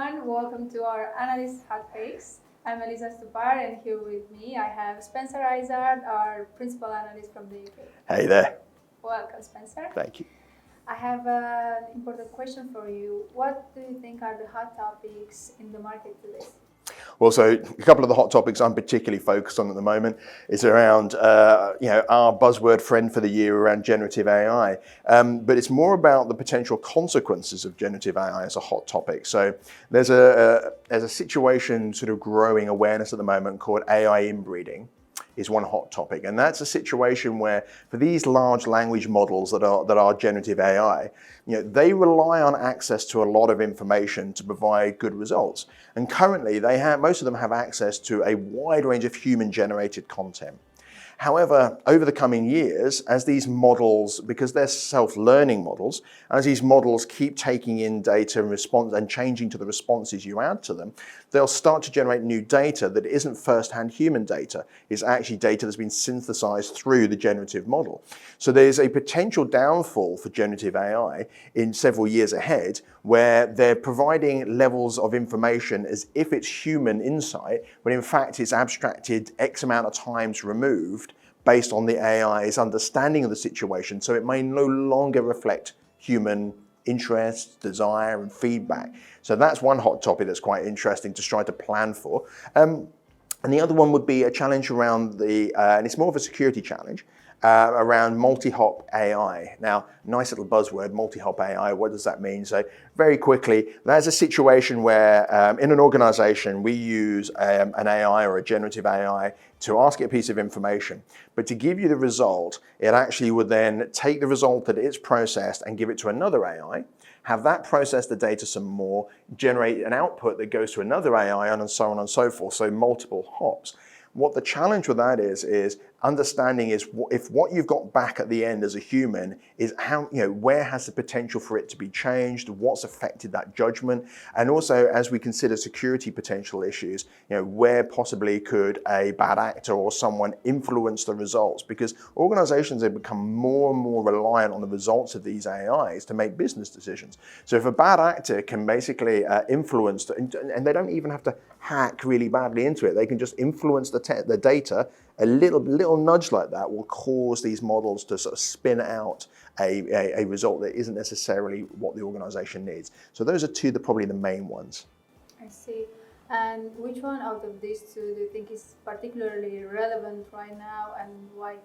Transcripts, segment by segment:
everyone, welcome to our Analyst Hot Takes. I'm Izard, and here with me I have Spencer Izard, our Principal Analyst from the UK. Hey there. Welcome, Spencer. Thank you. I have an important question for you. What do you think are the hot topics in the market today? Well, so a couple of the hot topics I'm particularly focused on at the moment is around, our buzzword friend for the year around generative AI. But it's more about the potential consequences of generative AI as a hot topic. So there's a situation, sort of growing awareness at the moment called AI inbreeding. Is one hot topic, and that's a situation where for these large language models that are generative AI, they rely on access to a lot of information to provide good results. And currently, most of them have access to a wide range of human-generated content. However, over the coming years, as these models, because they're self-learning models, as these models keep taking in data and changing to the responses you add to them, they'll start to generate new data that isn't first-hand human data. It's actually data that's been synthesized through the generative model. So there's a potential downfall for generative AI in several years ahead, where they're providing levels of information as if it's human insight, but in fact it's abstracted X amount of times removed based on the AI's understanding of the situation, so it may no longer reflect human interest, desire, and feedback. So that's one hot topic that's quite interesting to try to plan for. And the other one would be a challenge around and it's more of a security challenge, around multi-hop AI. Now, nice little buzzword, multi-hop AI, what does that mean? So very quickly, there's a situation where in an organization, we use an AI or a generative AI to ask it a piece of information. But to give you the result, it actually would then take the result that it's processed and give it to another AI, have that process the data some more, generate an output that goes to another AI, and so on and so forth, so multiple hops. What the challenge with that is understanding is if what you've got back at the end as a human is how, where has the potential for it to be changed, what's affected that judgment, and also as we consider security potential issues, where possibly could a bad actor or someone influence the results, because organizations have become more and more reliant on the results of these AIs to make business decisions. So if a bad actor can basically influence, and they don't even have to hack really badly into it, they can just influence the data. A little nudge like that will cause these models to sort of spin out a result that isn't necessarily what the organization needs. So those are probably the main ones. I see. And which one out of these two do you think is particularly relevant right now, and why?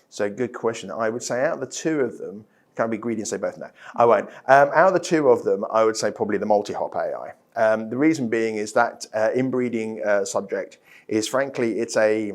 So good question. I would say out of the two of them, can I be greedy and say both? No, I won't. Out of the two of them, I would say probably the multi-hop AI. The reason being is that inbreeding subject is, frankly, it's a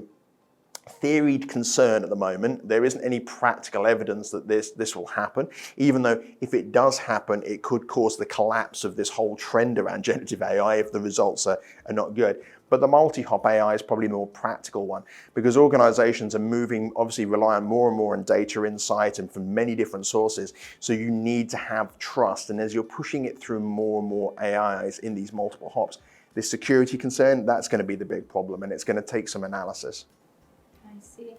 theoried concern at the moment. There isn't any practical evidence that this will happen, even though if it does happen, it could cause the collapse of this whole trend around generative AI if the results are not good. But the multi-hop AI is probably the more practical one, because organizations are obviously relying more and more on data insight and from many different sources. So you need to have trust. And as you're pushing it through more and more AIs in these multiple hops, this security concern, that's going to be the big problem, and it's going to take some analysis. I see.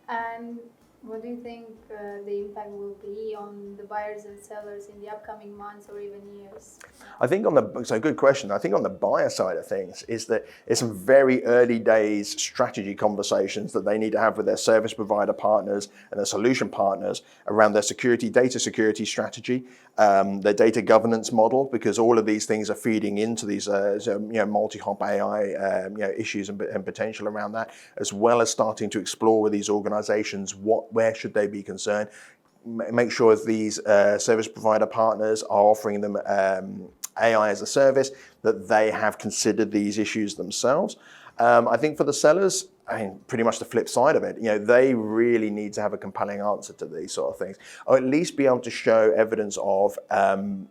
And what do you think the impact will be on the buyers and sellers in the upcoming months or even years? I think so good question. I think on the buyer side of things is that it's some very early days strategy conversations that they need to have with their service provider partners and their solution partners around their data security strategy, their data governance model, because all of these things are feeding into these multi-hop AI issues and potential around that, as well as starting to explore with these organizations where should they be concerned. Make sure these service provider partners are offering them AI as a service, that they have considered these issues themselves. I think for the sellers, pretty much the flip side of it, they really need to have a compelling answer to these sort of things, or at least be able to show evidence of having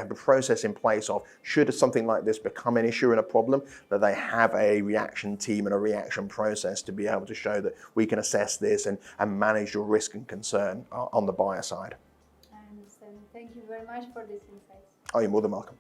a process in place of, should something like this become an issue and a problem, that they have a reaction team and a reaction process to be able to show that we can assess this and manage your risk and concern on the buyer side. I understand. Thank you very much for this insight. Oh, you're more than welcome.